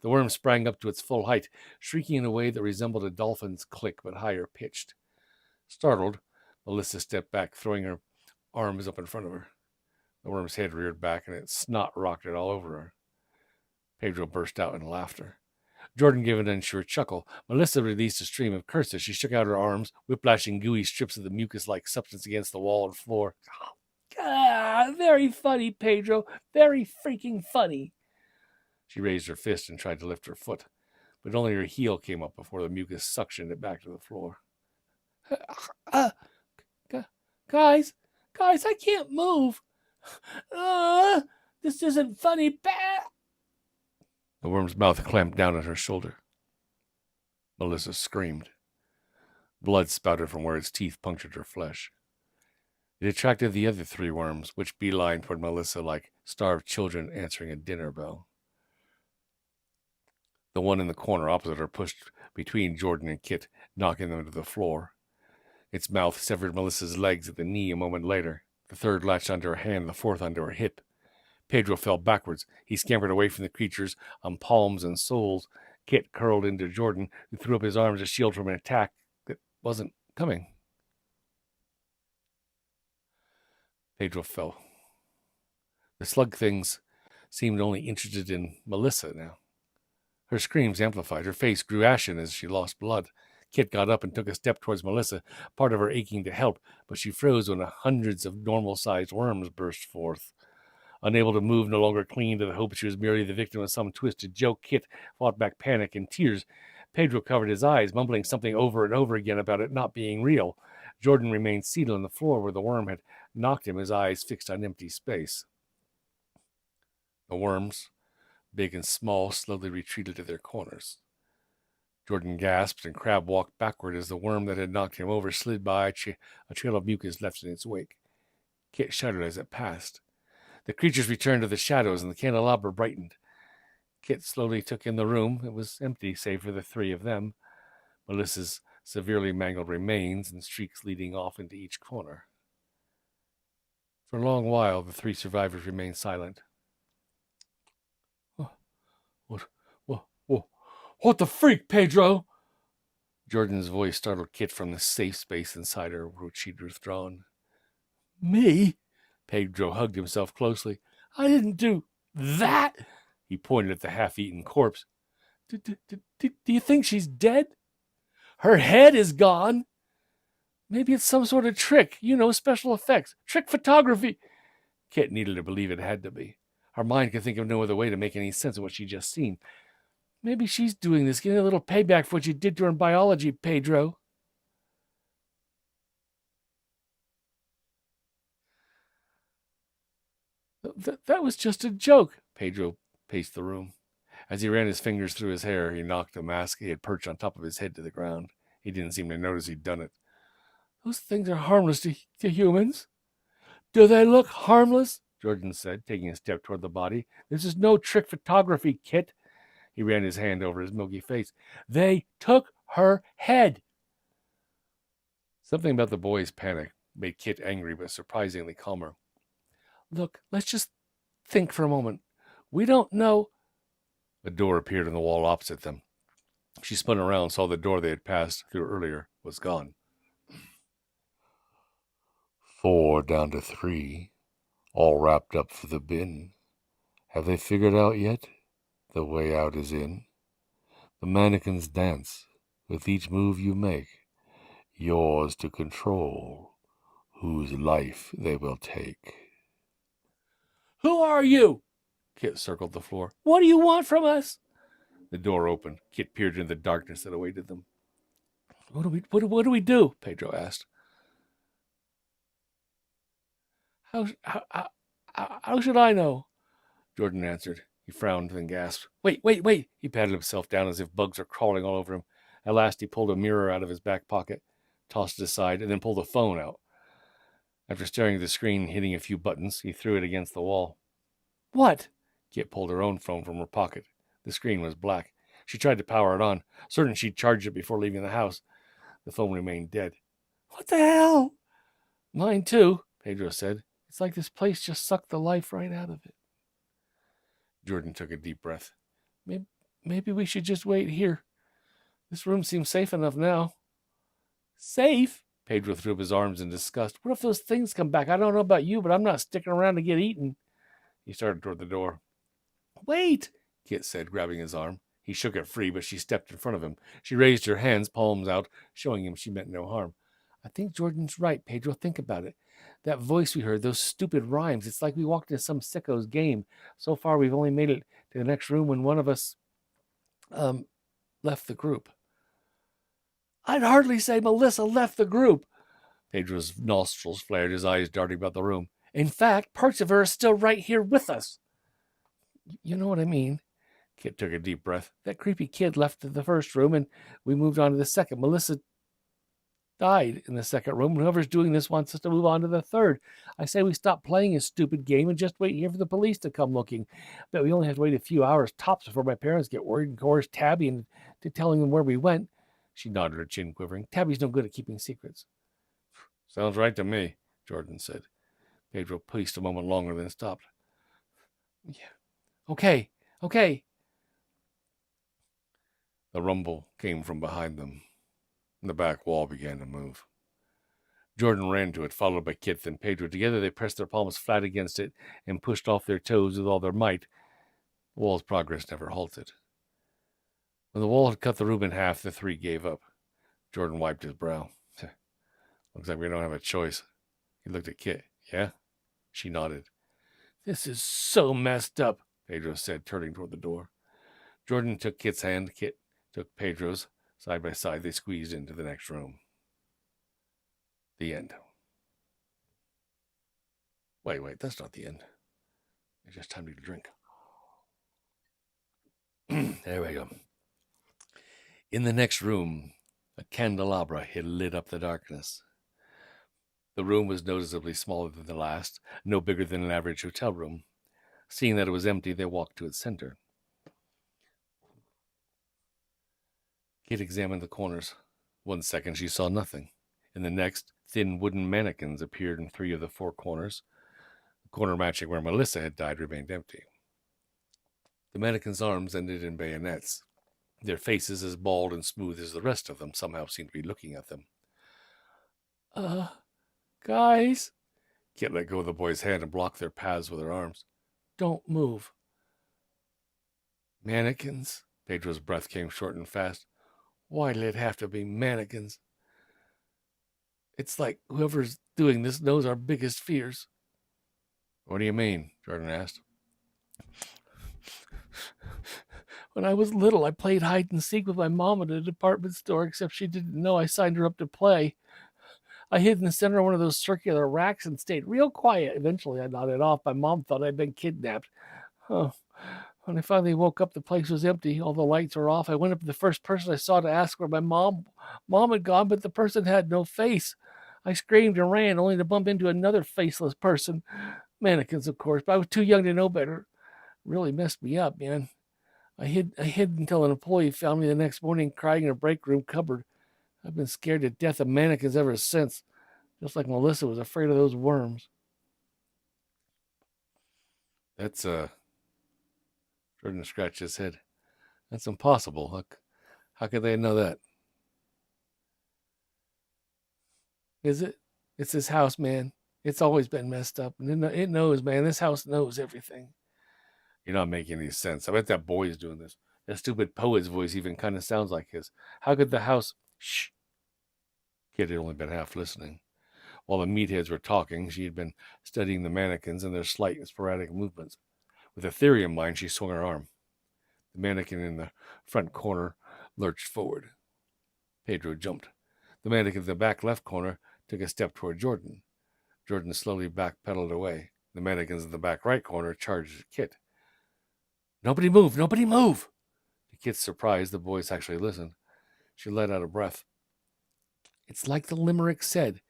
The worm sprang up to its full height, shrieking in a way that resembled a dolphin's click, but higher pitched. Startled, Melissa stepped back, throwing her arms up in front of her. The worm's head reared back, and its snot rocketed all over her. Pedro burst out in laughter. Jordan gave an unsure chuckle. Melissa released a stream of curses. She shook out her arms, whiplashing gooey strips of the mucus-like substance against the wall and floor. Very funny, Pedro. Very freaking funny. She raised her fist and tried to lift her foot, but only her heel came up before the mucus suctioned it back to the floor. Guys, I can't move. This isn't funny. The worm's mouth clamped down at her shoulder. Melissa screamed. Blood spouted from where its teeth punctured her flesh. It attracted the other 3 worms, which beelined toward Melissa like starved children answering a dinner bell. The one in the corner opposite her pushed between Jordan and Kit, knocking them to the floor. Its mouth severed Melissa's legs at the knee a moment later. The 3rd latched onto her hand, the 4th onto her hip. Pedro fell backwards. He scampered away from the creatures on palms and soles. Kit curled into Jordan, who threw up his arms to shield from an attack that wasn't coming. Pedro fell. The slug things seemed only interested in Melissa now. Her screams amplified. Her face grew ashen as she lost blood. Kit got up and took a step towards Melissa, part of her aching to help, but she froze when hundreds of normal-sized worms burst forth. Unable to move, no longer clinging to the hope she was merely the victim of some twisted joke, Kit fought back panic and tears. Pedro covered his eyes, mumbling something over and over again about it not being real. Jordan remained seated on the floor where the worm had knocked him, his eyes fixed on empty space. The worms, big and small, slowly retreated to their corners. Jordan gasped, and Crab walked backward as the worm that had knocked him over slid by, a trail of mucus left in its wake. Kit shuddered as it passed. The creatures returned to the shadows, and the candelabra brightened. Kit slowly took in the room. It was empty, save for the 3 of them, Melissa's severely mangled remains and streaks leading off into each corner. For a long while, the 3 survivors remained silent. What the freak, Pedro? Jordan's voice startled Kit from the safe space inside her, which she'd withdrawn. Me? Pedro hugged himself closely. I didn't do that. He pointed at the half-eaten corpse. Do you think she's dead? Her head is gone. Maybe it's some sort of trick, special effects, trick photography. Kit needed to believe it had to be. Her mind could think of no other way to make any sense of what she'd just seen. Maybe she's doing this, getting a little payback for what you did to her in biology, Pedro. That was just a joke. Pedro paced the room. As he ran his fingers through his hair, he knocked a mask he had perched on top of his head to the ground. He didn't seem to notice he'd done it. Those things are harmless to humans. Do they look harmless? Jordan said, taking a step toward the body. This is no trick photography, Kit. He ran his hand over his milky face. They took her head. Something about the boy's panic made Kit angry but surprisingly calmer. Look, let's just think for a moment. We don't know. A door appeared in the wall opposite them. She spun around and saw the door they had passed through earlier was gone. 4 down to 3, all wrapped up for the bin. Have they figured out yet? The way out is in. The mannequins dance with each move you make, yours to control, whose life they will take. Who are you? Kit circled the floor. What do you want from us? The door opened. Kit peered into the darkness that awaited them. What do we do? Pedro asked. How should I know? Jordan answered. He frowned, then gasped. Wait. He patted himself down as if bugs were crawling all over him. At last he pulled a mirror out of his back pocket, tossed it aside, and then pulled a phone out. After staring at the screen and hitting a few buttons, he threw it against the wall. What? Kit pulled her own phone from her pocket. The screen was black. She tried to power it on, certain she'd charged it before leaving the house. The phone remained dead. What the hell? Mine too, Pedro said. It's like this place just sucked the life right out of it. Jordan took a deep breath. Maybe we should just wait here. This room seems safe enough now. Safe? Pedro threw up his arms in disgust. What if those things come back? I don't know about you, but I'm not sticking around to get eaten. He started toward the door. Wait, Kit said, grabbing his arm. He shook it free, but she stepped in front of him. She raised her hands, palms out, showing him she meant no harm. I think Jordan's right, Pedro. Think about it. That voice we heard, those stupid rhymes, it's like we walked into some sicko's game. So far, we've only made it to the next room when one of us left the group. I'd hardly say Melissa left the group. Pedro's nostrils flared, his eyes darting about the room. In fact, parts of her are still right here with us. You know what I mean. Kit took a deep breath. That creepy kid left the first room, and we moved on to the second. Melissa died in the second room. Whoever's doing this wants us to move on to the third. I say we stop playing a stupid game and just wait here for the police to come looking. But we only have to wait a few hours tops before my parents get worried and coerce Tabby into telling them where we went. She nodded, her chin quivering. Tabby's no good at keeping secrets. Sounds right to me, Jordan said. Pedro paced a moment longer, then stopped. Yeah. Okay. The rumble came from behind them. The back wall began to move. Jordan ran to it, followed by Kit and Pedro. Together they pressed their palms flat against it and pushed off their toes with all their might. The wall's progress never halted. When the wall had cut the room in half, the three gave up. Jordan wiped his brow. Looks like we don't have a choice. He looked at Kit. Yeah? She nodded. This is so messed up, Pedro said, turning toward the door. Jordan took Kit's hand. Kit took Pedro's. Side by side, they squeezed into the next room. The end. Wait, that's not the end. It's just time to drink. There we go. In the next room, a candelabra had lit up the darkness. The room was noticeably smaller than the last, no bigger than an average hotel room. Seeing that it was empty, they walked to its center. Kit examined the corners. 1 second, she saw nothing. In the next, thin wooden mannequins appeared in 3 of the 4 corners. The corner matching where Melissa had died remained empty. The mannequins' arms ended in bayonets. Their faces, as bald and smooth as the rest of them, somehow seemed to be looking at them. Guys. Kit let go of the boy's hand and blocked their paths with her arms. Don't move. Mannequins. Pedro's breath came short and fast. Why did it have to be mannequins? It's like whoever's doing this knows our biggest fears. What do you mean? Jordan asked. When I was little, I played hide and seek with my mom at a department store, except she didn't know I signed her up to play. I hid in the center of one of those circular racks and stayed real quiet. Eventually, I nodded off. My mom thought I'd been kidnapped. When I finally woke up, the place was empty. All the lights were off. I went up to the first person I saw to ask where my mom had gone, but the person had no face. I screamed and ran, only to bump into another faceless person. Mannequins, of course, but I was too young to know better. It really messed me up, man. I hid until an employee found me the next morning crying in a break room cupboard. I've been scared to death of mannequins ever since, just like Melissa was afraid of those worms. That's, Jordan scratched his head. That's impossible. How could they know that? Is it? It's this house, man. It's always been messed up. And it knows, man. This house knows everything. You're not making any sense. I bet that boy is doing this. That stupid poet's voice even kind of sounds like his. How could the house... Shh. Kit had only been half listening. While the meatheads were talking, she had been studying the mannequins and their slight and sporadic movements. With a theory in mind, she swung her arm. The mannequin in the front corner lurched forward. Pedro jumped. The mannequin in the back left corner took a step toward Jordan. Jordan slowly backpedaled away. The mannequins in the back right corner charged at Kit. Nobody move! Nobody move! To Kit's surprise, the boys actually listened. She let out a breath. It's like the limerick said.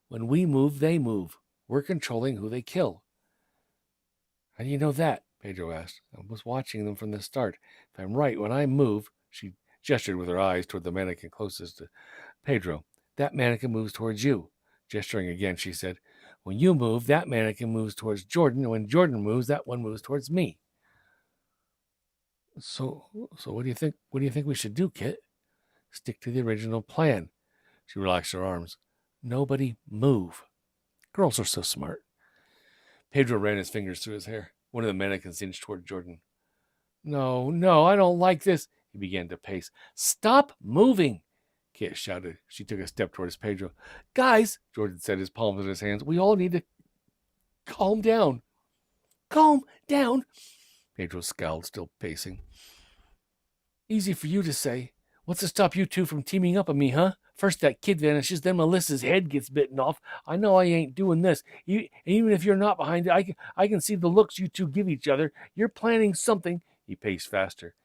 When we move, they move. We're controlling who they kill. How do you know that? Pedro asked. I was watching them from the start. If I'm right, when I move, she gestured with her eyes toward the mannequin closest to Pedro. That mannequin moves towards you. Gesturing again, she said, when you move, that mannequin moves towards Jordan, and when Jordan moves, that one moves towards me. So what do you think? What do you think we should do, Kit? Stick to the original plan. She relaxed her arms. Nobody move. Girls are so smart. Pedro ran his fingers through his hair. One of the mannequins inched toward Jordan. No, I don't like this. He began to pace. Stop moving, Kit shouted. She took a step towards Pedro. Guys, Jordan said, his palms in his hands, we all need to calm down. Calm down. Pedro scowled, still pacing. Easy for you to say. What's to stop you two from teaming up on me, huh? First that kid vanishes, then Melissa's head gets bitten off. I know I ain't doing this. Even if you're not behind it, I can see the looks you two give each other. You're planning something. He paced faster.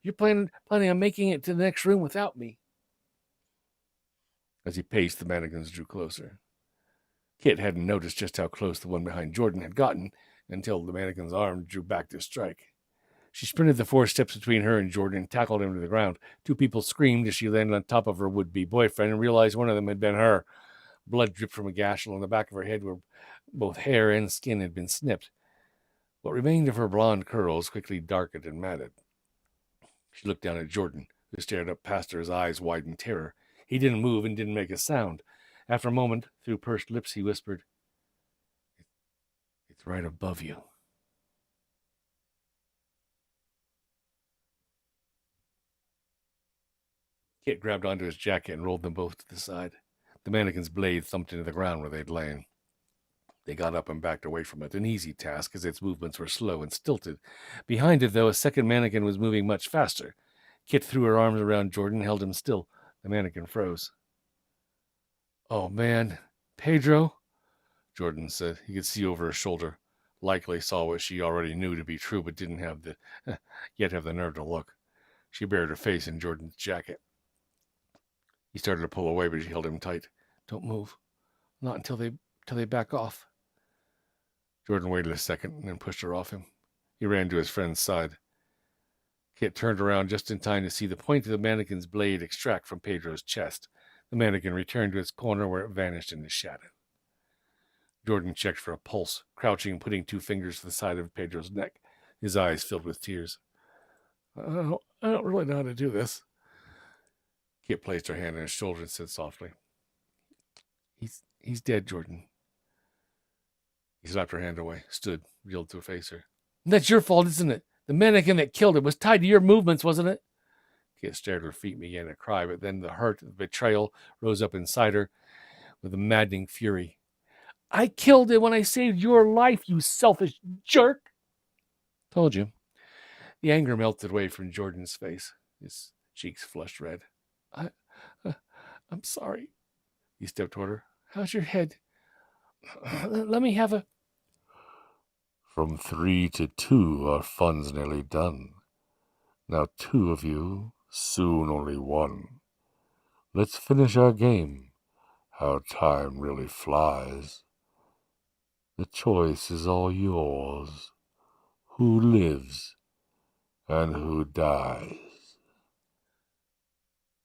You're planning on making it to the next room without me. As he paced, the mannequins drew closer. Kit hadn't noticed just how close the one behind Jordan had gotten until the mannequin's arm drew back to strike. She sprinted the 4 steps between her and Jordan and tackled him to the ground. 2 people screamed as she landed on top of her would-be boyfriend and realized one of them had been her. Blood dripped from a gash along the back of her head where both hair and skin had been snipped. What remained of her blonde curls quickly darkened and matted. She looked down at Jordan, who stared up past her, his eyes wide in terror. He didn't move and didn't make a sound. After a moment, through pursed lips, he whispered, It's right above you. Kit grabbed onto his jacket and rolled them both to the side. The mannequin's blade thumped into the ground where they'd lain. They got up and backed away from it, an easy task as its movements were slow and stilted. Behind it, though, a second mannequin was moving much faster. Kit threw her arms around Jordan and held him still. The mannequin froze. Oh, man. Pedro? Jordan said. He could see over her shoulder. Likely saw what she already knew to be true, but didn't have yet have the nerve to look. She buried her face in Jordan's jacket. He started to pull away, but she held him tight. Don't move. Not until they back off. Jordan waited a second and then pushed her off him. He ran to his friend's side. Kit turned around just in time to see the point of the mannequin's blade extract from Pedro's chest. The mannequin returned to its corner where it vanished in the shadow. Jordan checked for a pulse, crouching and putting 2 fingers to the side of Pedro's neck. His eyes filled with tears. I don't really know how to do this. Kit placed her hand on his shoulder and said softly, He's dead, Jordan. He slapped her hand away, stood, reeled to face her. That's your fault, isn't it? The mannequin that killed him was tied to your movements, wasn't it? Kit stared at her feet and began to cry, but then the hurt of betrayal rose up inside her with a maddening fury. I killed him when I saved your life, you selfish jerk! Told you. The anger melted away from Jordan's face. His cheeks flushed red. I'm sorry. He stepped toward her. How's your head? Let me have a... From 3 to 2, our fun's nearly done. Now 2 of you, soon only 1. Let's finish our game. How time really flies. The choice is all yours. Who lives and who dies?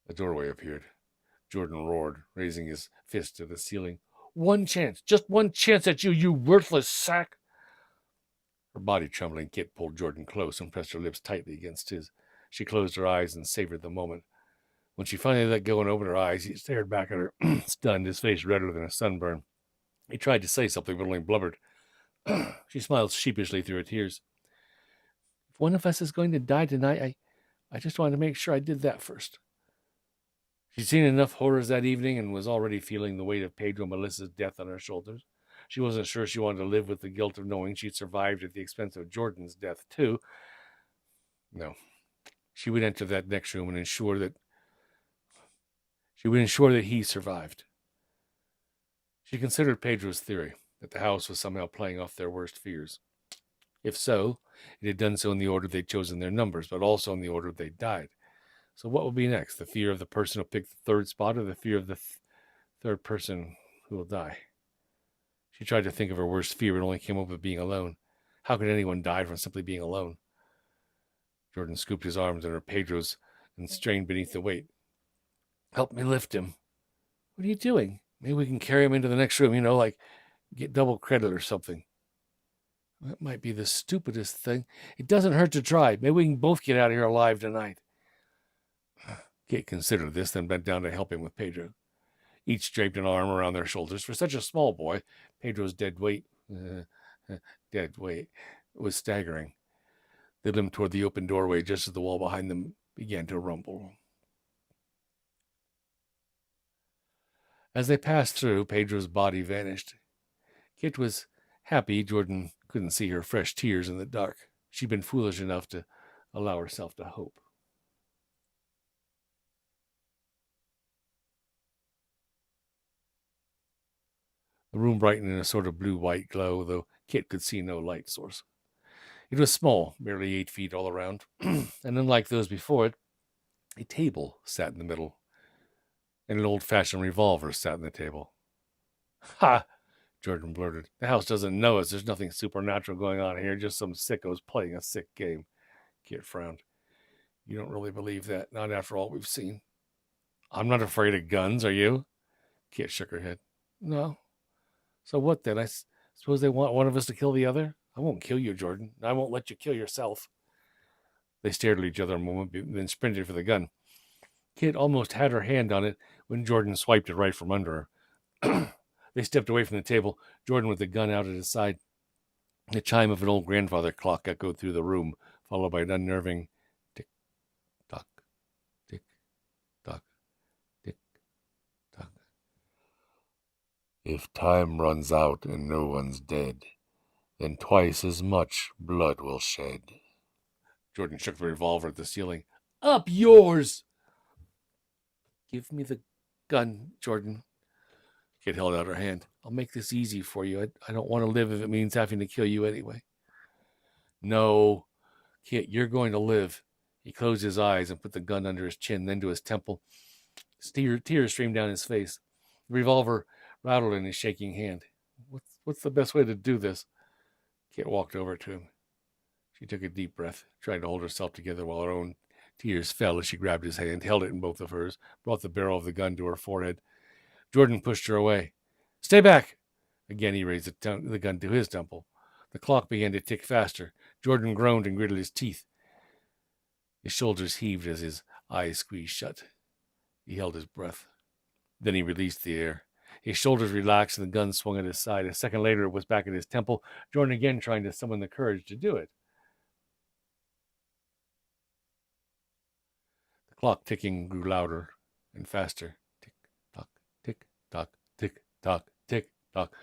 A doorway appeared. Jordan roared, raising his fist to the ceiling. One chance, just one chance at you, you worthless sack! Her body trembling, Kit pulled Jordan close and pressed her lips tightly against his. She closed her eyes and savored the moment. When she finally let go and opened her eyes, he stared back at her, stunned, his face redder than a sunburn. He tried to say something, but only blubbered. She smiled sheepishly through her tears. If one of us is going to die tonight, I just wanted to make sure I did that first. She'd seen enough horrors that evening and was already feeling the weight of Pedro and Melissa's death on her shoulders. She wasn't sure she wanted to live with the guilt of knowing she'd survived at the expense of Jordan's death, too. No. She would enter that next room and ensure that he survived. She considered Pedro's theory that the house was somehow playing off their worst fears. If so, it had done so in the order they'd chosen their numbers, but also in the order they'd died. So what will be next? The fear of the person who picked the 3rd spot, or the fear of the third person who will die? She tried to think of her worst fear, but only came up with being alone. How could anyone die from simply being alone? Jordan scooped his arms under Pedro's and strained beneath the weight. Help me lift him. What are you doing? Maybe we can carry him into the next room, like get double credit or something. That might be the stupidest thing. It doesn't hurt to try. Maybe we can both get out of here alive tonight. Kit considered this, then bent down to help him with Pedro. Each draped an arm around their shoulders. For such a small boy, Pedro's dead weight was staggering. They limped toward the open doorway just as the wall behind them began to rumble. As they passed through, Pedro's body vanished. Kit was happy Jordan couldn't see her fresh tears in the dark. She'd been foolish enough to allow herself to hope. The room brightened in a sort of blue-white glow, though Kit could see no light source. It was small, barely 8 feet all around, and unlike those before it, a table sat in the middle, and an old-fashioned revolver sat on the table. Ha! Jordan blurted. The house doesn't know us. There's nothing supernatural going on here, just some sickos playing a sick game. Kit frowned. You don't really believe that, not after all we've seen. I'm not afraid of guns, are you? Kit shook her head. No. So what then? I suppose they want one of us to kill the other? I won't kill you, Jordan. I won't let you kill yourself. They stared at each other a moment, then sprinted for the gun. Kit almost had her hand on it when Jordan swiped it right from under her. They stepped away from the table, Jordan with the gun out at his side. The chime of an old grandfather clock echoed through the room, followed by an unnerving tick-tock, tick-tock, tick-tock. If time runs out and no one's dead, then twice as much blood will shed. Jordan shook the revolver at the ceiling. Up yours! Give me the gun, Jordan. Kit held out her hand. I'll make this easy for you. I don't want to live if it means having to kill you anyway. No, Kit, you're going to live. He closed his eyes and put the gun under his chin, then to his temple. Tears streamed down his face. The revolver rattled in his shaking hand. What's the best way to do this? Kit walked over to him. She took a deep breath, tried to hold herself together while her own tears fell as she grabbed his hand, held it in both of hers, brought the barrel of the gun to her forehead. Jordan pushed her away. Stay back! Again he raised the gun to his temple. The clock began to tick faster. Jordan groaned and gritted his teeth. His shoulders heaved as his eyes squeezed shut. He held his breath. Then he released the air. His shoulders relaxed and the gun swung at his side. A second later it was back at his temple, Jordan again trying to summon the courage to do it. The clock ticking grew louder and faster. Tick-tock, tick-tock, tick-tock, tick-tock.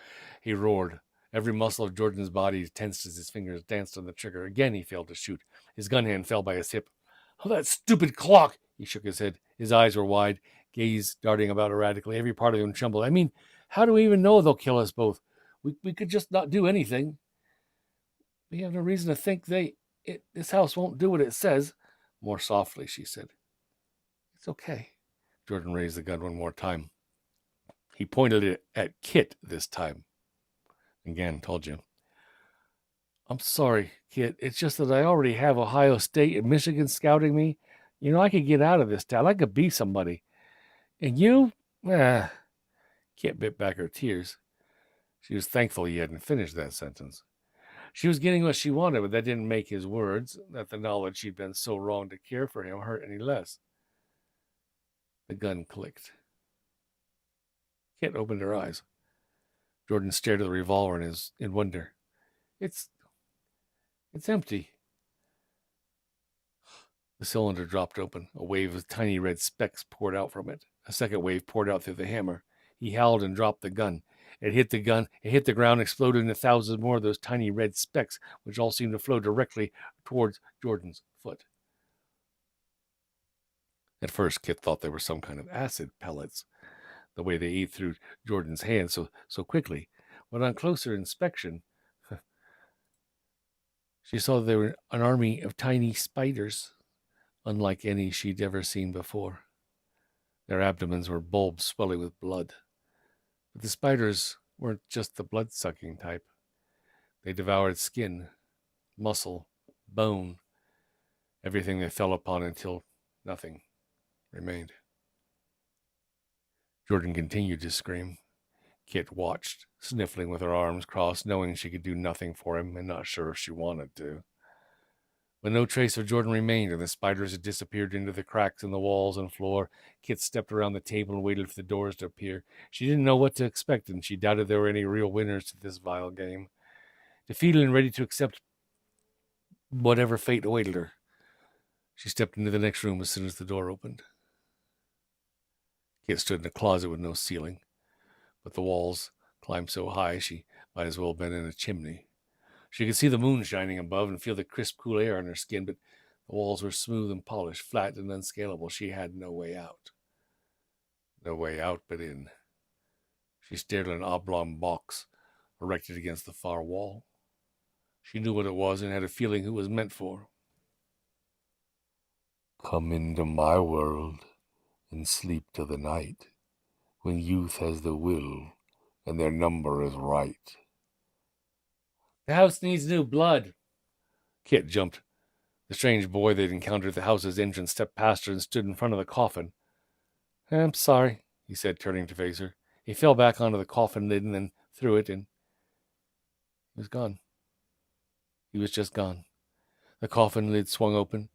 He roared. Every muscle of Jordan's body tensed as his fingers danced on the trigger. Again he failed to shoot. His gun hand fell by his hip. Oh, that stupid clock! He shook his head. His eyes were wide, gaze darting about erratically. Every part of him trembled. I mean, how do we even know they'll kill us both? We could just not do anything. We have no reason to think this house won't do what it says. More softly, she said. It's okay. Jordan raised the gun one more time. He pointed it at Kit this time. Again, told you. I'm sorry, Kit. It's just that I already have Ohio State and Michigan scouting me. You know, I could get out of this town. I could be somebody. And you? Kit bit back her tears. She was thankful he hadn't finished that sentence. She was getting what she wanted, but that didn't make his words, that the knowledge she'd been so wrong to care for him, hurt any less. The gun clicked. Kit opened her eyes. Jordan stared at the revolver in wonder. It's empty. The cylinder dropped open. A wave of tiny red specks poured out from it. A second wave poured out through the hammer. He howled and dropped the gun. It hit the ground, exploded into thousands more of those tiny red specks, which all seemed to flow directly towards Jordan's foot. At first, Kit thought they were some kind of acid pellets, the way they ate through Jordan's hand so quickly. But on closer inspection, she saw they were an army of tiny spiders, unlike any she'd ever seen before. Their abdomens were bulbs swelling with blood. But the spiders weren't just the blood-sucking type. They devoured skin, muscle, bone, everything they fell upon until nothing remained. Jordan continued to scream. Kit watched, sniffling with her arms crossed, knowing she could do nothing for him and not sure if she wanted to. When no trace of Jordan remained and the spiders had disappeared into the cracks in the walls and floor, Kit stepped around the table and waited for the doors to appear. She didn't know what to expect, and she doubted there were any real winners to this vile game. Defeated and ready to accept whatever fate awaited her, she stepped into the next room as soon as the door opened. Kit stood in a closet with no ceiling, but the walls climbed so high she might as well have been in a chimney. She could see the moon shining above and feel the crisp, cool air on her skin, but the walls were smooth and polished, flat and unscalable. She had no way out. No way out but in. She stared at an oblong box erected against the far wall. She knew what it was and had a feeling who it was meant for. "Come into my world and sleep till the night, when youth has the will and their number is right." "The house needs new blood." Kit jumped. The strange boy they'd encountered at the house's entrance stepped past her and stood in front of the coffin. "I'm sorry," he said, turning to face her. He fell back onto the coffin lid and then threw it, and he was gone. He was just gone. The coffin lid swung open.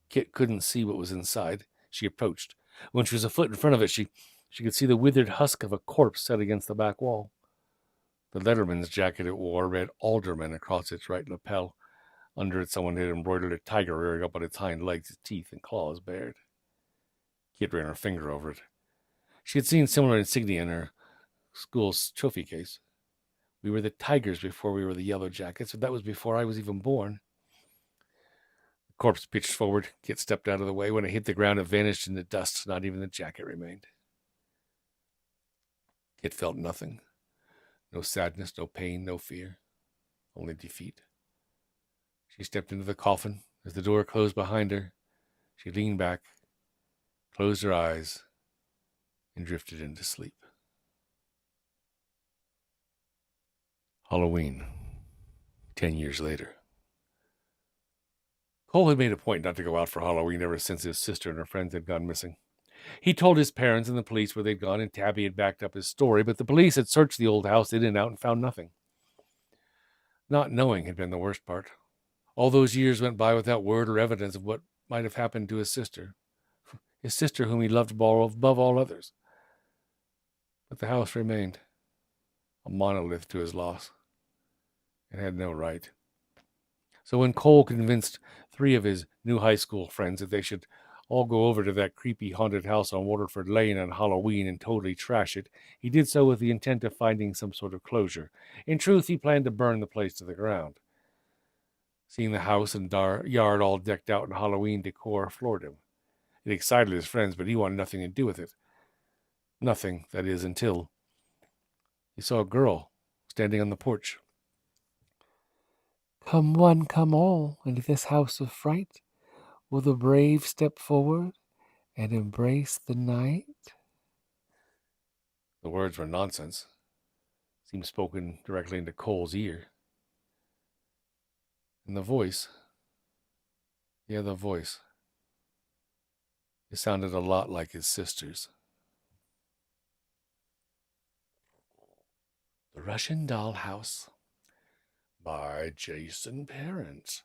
Kit couldn't see what was inside. She approached. When she was a foot in front of it, she could see the withered husk of a corpse set against the back wall. The letterman's jacket it wore read Alderman across its right lapel. Under it, someone had embroidered a tiger rearing up on its hind legs, its teeth and claws bared. Kit ran her finger over it. She had seen similar insignia in her school's trophy case. We were the Tigers before we were the Yellow Jackets, but that was before I was even born. The corpse pitched forward. Kit stepped out of the way. When it hit the ground, it vanished in the dust. Not even the jacket remained. Kit felt nothing. No sadness, no pain, no fear. Only defeat. She stepped into the coffin. As the door closed behind her, she leaned back, closed her eyes, and drifted into sleep. Halloween, 10 years later. Cole had made a point not to go out for Halloween ever since his sister and her friends had gone missing. He told his parents and the police where they'd gone, and Tabby had backed up his story, but the police had searched the old house in and out and found nothing. Not knowing had been the worst part. All those years went by without word or evidence of what might have happened to his sister whom he loved above all others. But the house remained, a monolith to his loss. It had no right. So when Cole convinced 3 of his new high school friends that they should all go over to that creepy haunted house on Waterford Lane on Halloween and totally trash it, he did so with the intent of finding some sort of closure. In truth, he planned to burn the place to the ground. Seeing the house and yard all decked out in Halloween decor floored him. It excited his friends, but he wanted nothing to do with it. Nothing, that is, until he saw a girl standing on the porch. "Come one, come all, into this house of fright. Will the brave step forward and embrace the night?" The words were nonsense. Seemed spoken directly into Cole's ear. And the voice, the voice. It sounded a lot like his sister's. The Russian Dollhouse by Jason Parent.